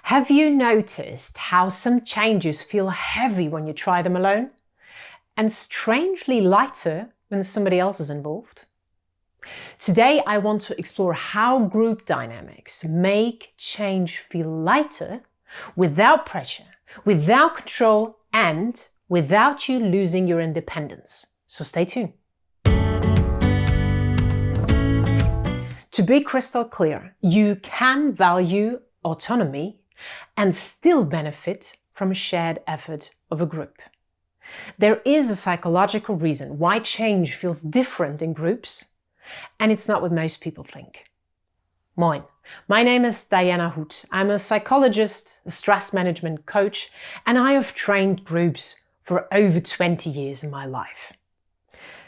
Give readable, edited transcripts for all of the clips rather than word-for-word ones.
Have you noticed how some changes feel heavy when you try them alone and strangely lighter when somebody else is involved? Today, I want to explore how group dynamics make change feel lighter without pressure, without control, and without you losing your independence. So stay tuned. To be crystal clear, you can value autonomy and still benefit from a shared effort of a group. There is a psychological reason why change feels different in groups, and it's not what most people think. Moin, my name is Diana Hoot. I'm a psychologist, a stress management coach, and I have trained groups for over 20 years in my life.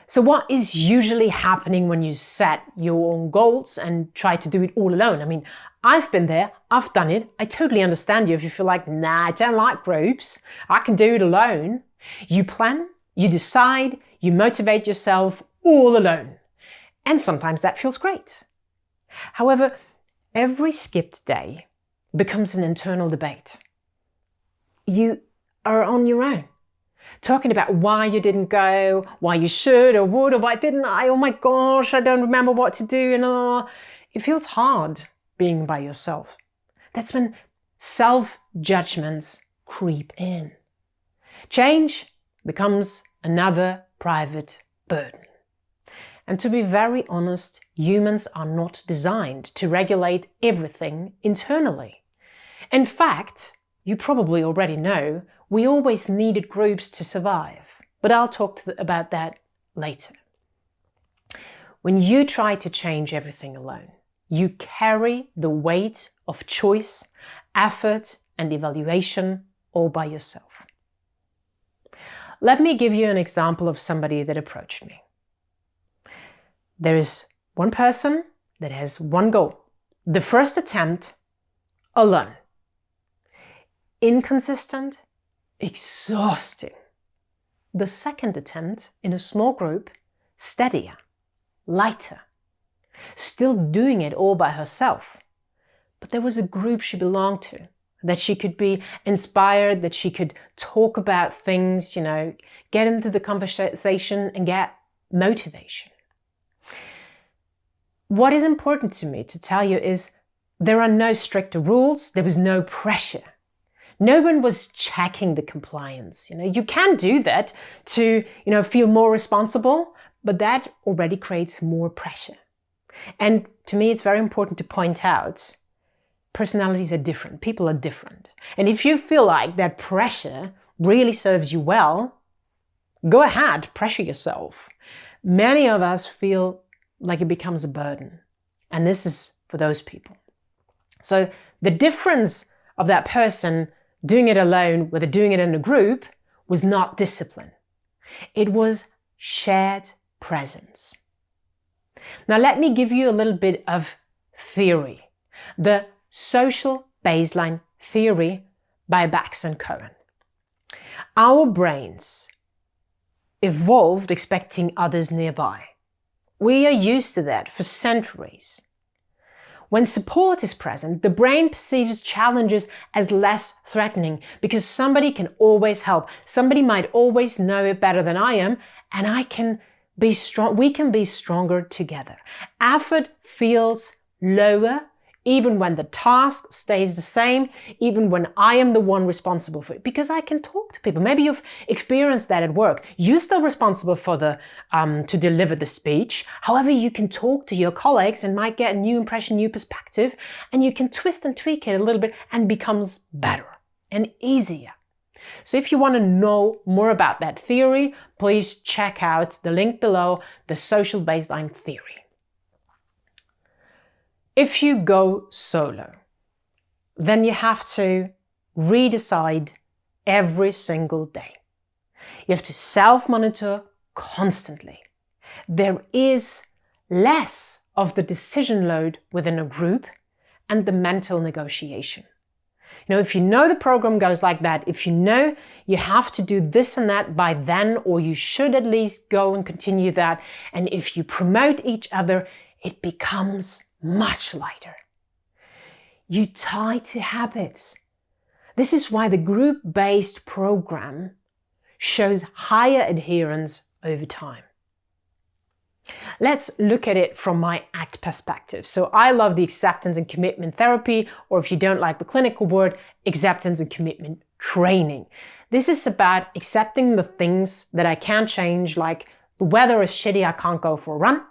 So what is usually happening when you set your own goals and try to do it all alone? I mean, I've been there, I've done it. I totally understand you if you feel like, nah, I don't like groups. I can do it alone. You plan, you decide, you motivate yourself all alone. And sometimes that feels great. However, every skipped day becomes an internal debate. You are on your own, talking about why you didn't go, why you should or would, or why didn't I? Oh my gosh, I don't remember what to do. It feels hard being by yourself. That's when self-judgments creep in. Change becomes another private burden. And to be very honest, humans are not designed to regulate everything internally. In fact, you probably already know, we always needed groups to survive. But I'll talk about that later. When you try to change everything alone, you carry the weight of choice, effort, and evaluation all by yourself. Let me give you an example of somebody that approached me. There is one person that has one goal. The first attempt, alone. Inconsistent, exhausting. The second attempt, in a small group, steadier, lighter. Still doing it all by herself. But there was a group she belonged to, that she could be inspired, that she could talk about things, get into the conversation and get motivation. What is important to me to tell you is there are no stricter rules, there was no pressure. No one was checking the compliance. You can do that to, feel more responsible, but that already creates more pressure. And to me, it's very important to point out, personalities are different, people are different. And if you feel like that pressure really serves you well, go ahead, pressure yourself. Many of us feel like it becomes a burden. And this is for those people. So the difference of that person doing it alone, whether doing it in a group, was not discipline. It was shared presence. Now let me give you a little bit of theory. The social baseline theory by Bax and Cohen. Our brains evolved expecting others nearby. We are used to that for centuries. When support is present, the brain perceives challenges as less threatening because somebody can always help. Somebody might always know it better than I am, and we can be stronger together. Effort feels lower even when the task stays the same, even when I am the one responsible for it, because I can talk to people. Maybe you've experienced that at work. You're still responsible for to deliver the speech. However, you can talk to your colleagues and might get a new impression, new perspective, and you can twist and tweak it a little bit and becomes better and easier. So if you want to know more about that theory, please check out the link below, the social baseline theory. If you go solo, then you have to redecide every single day. You have to self-monitor constantly. There is less of the decision load within a group and the mental negotiation. If you know the program goes like that, if you know you have to do this and that by then, or you should at least go and continue that, and if you promote each other, it becomes much lighter. You tie to habits. This is why the group-based program shows higher adherence over time. Let's look at it from my ACT perspective. So I love the acceptance and commitment therapy, or if you don't like the clinical word, acceptance and commitment training. This is about accepting the things that I can't change, like the weather is shitty, I can't go for a run.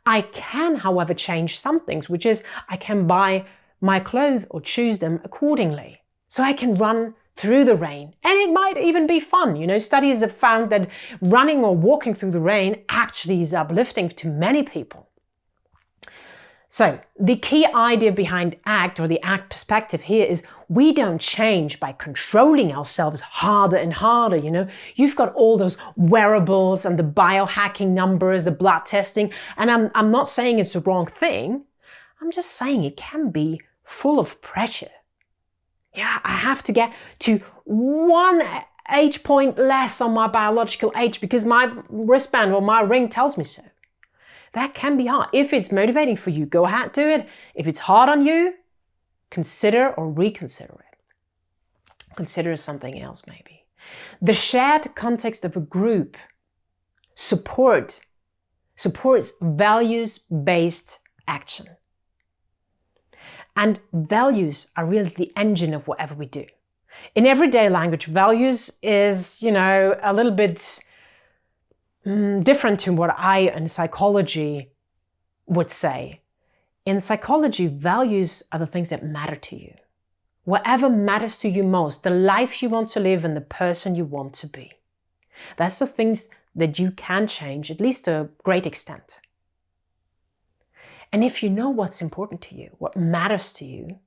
I can, however, change some things, which is I can buy my clothes or choose them accordingly. So I can run through the rain, and it might even be fun. You know, studies have found that running or walking through the rain actually is uplifting to many people. So the key idea behind ACT, or the ACT perspective here, is we don't change by controlling ourselves harder and harder. You know, you've got all those wearables and the biohacking numbers, the blood testing, and I'm not saying it's the wrong thing. I'm just saying it can be full of pressure. Yeah, I have to get to 1 age point less on my biological age because my wristband or my ring tells me so. That can be hard. If it's motivating for you, go ahead, do it. If it's hard on you, consider or reconsider it. Consider something else maybe. The shared context of a group supports values-based action. And values are really the engine of whatever we do. In everyday language, values is, a little bit different to what I in psychology would say. In psychology, values are the things that matter to you. Whatever matters to you most, the life you want to live and the person you want to be. That's the things that you can change, at least to a great extent. And if you know what's important to you, what matters to you,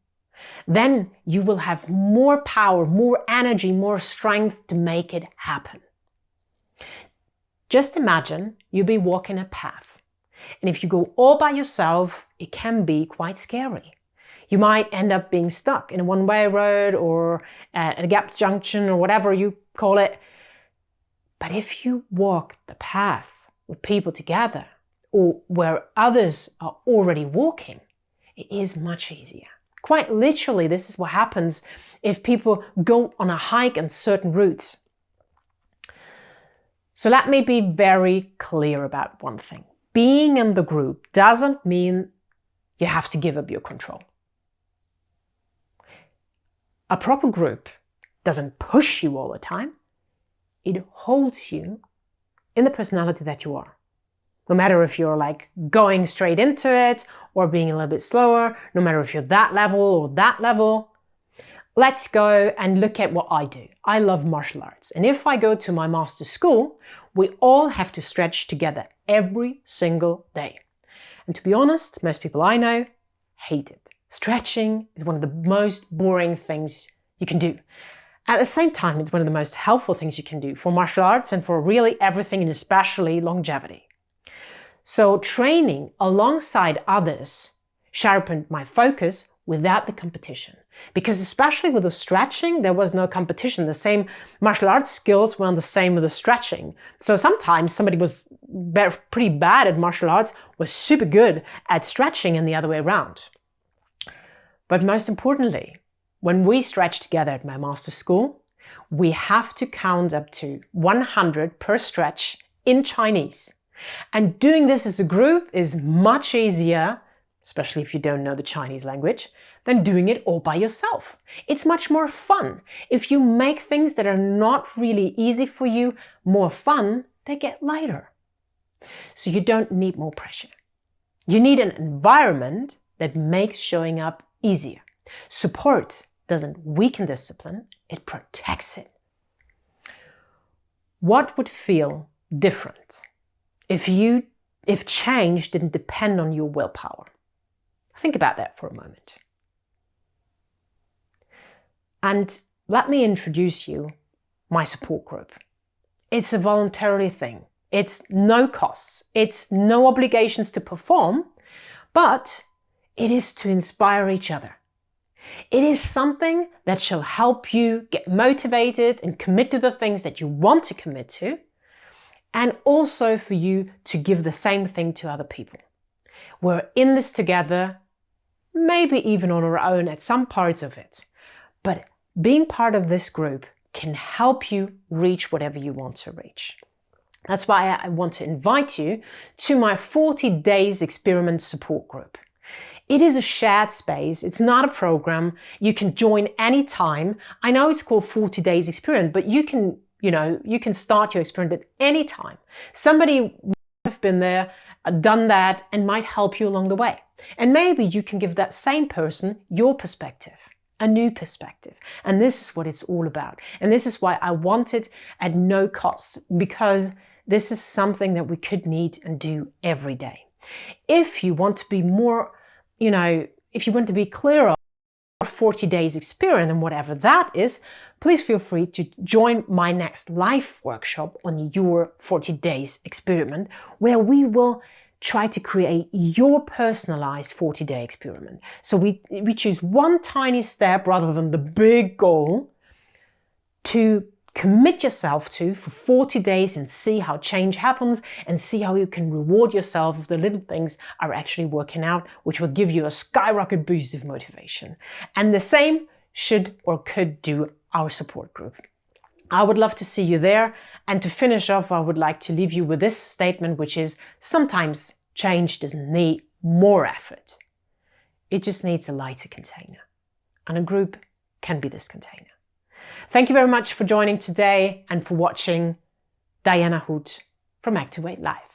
then you will have more power, more energy, more strength to make it happen. Just imagine you be walking a path. And if you go all by yourself, it can be quite scary. You might end up being stuck in a one-way road or at a gap junction or whatever you call it. But if you walk the path with people together, or where others are already walking, it is much easier. Quite literally, this is what happens if people go on a hike on certain routes. So let me be very clear about one thing. Being in the group doesn't mean you have to give up your control. A proper group doesn't push you all the time. It holds you in the personality that you are. No matter if you're like going straight into it or being a little bit slower, no matter if you're that level or that level. Let's go and look at what I do. I love martial arts. And if I go to my master's school, we all have to stretch together every single day. And to be honest, most people I know hate it. Stretching is one of the most boring things you can do. At the same time, it's one of the most helpful things you can do for martial arts and for really everything, and especially longevity. So training alongside others sharpened my focus without the competition. Because especially with the stretching, there was no competition. The same martial arts skills were the same with the stretching. So sometimes somebody was pretty bad at martial arts, was super good at stretching, and the other way around. But most importantly, when we stretch together at my master's school, we have to count up to 100 per stretch in Chinese. And doing this as a group is much easier, especially if you don't know the Chinese language, than doing it all by yourself. It's much more fun. If you make things that are not really easy for you more fun, they get lighter. So you don't need more pressure. You need an environment that makes showing up easier. Support doesn't weaken discipline, it protects it. What would feel different if change didn't depend on your willpower? Think about that for a moment. And let me introduce you my support group. It's a voluntary thing. It's no costs. It's no obligations to perform, but it is to inspire each other. It is something that shall help you get motivated and commit to the things that you want to commit to, and also for you to give the same thing to other people. We're in this together, maybe even on our own at some parts of it. But being part of this group can help you reach whatever you want to reach. That's why I want to invite you to my 40 Days Experiment Support Group. It is a shared space. It's not a program. You can join anytime. I know it's called 40 Days Experiment, but you can start your experiment at any time. Somebody might have been there, done that, and might help you along the way. And maybe you can give that same person your perspective, a new perspective. And this is what it's all about. And this is why I want it at no cost, because this is something that we could need and do every day. If you want to be more, if you want to be clearer on 40 days experiment and whatever that is, please feel free to join my next live workshop on your 40 days experiment, where we will try to create your personalized 40-day experiment. So we choose one tiny step rather than the big goal to commit yourself to for 40 days and see how change happens, and see how you can reward yourself if the little things are actually working out, which will give you a skyrocket boost of motivation. And the same should or could do our support group. I would love to see you there. And to finish off, I would like to leave you with this statement, which is sometimes change doesn't need more effort. It just needs a lighter container. And a group can be this container. Thank you very much for joining today and for watching. Diana Hood from Activate Live.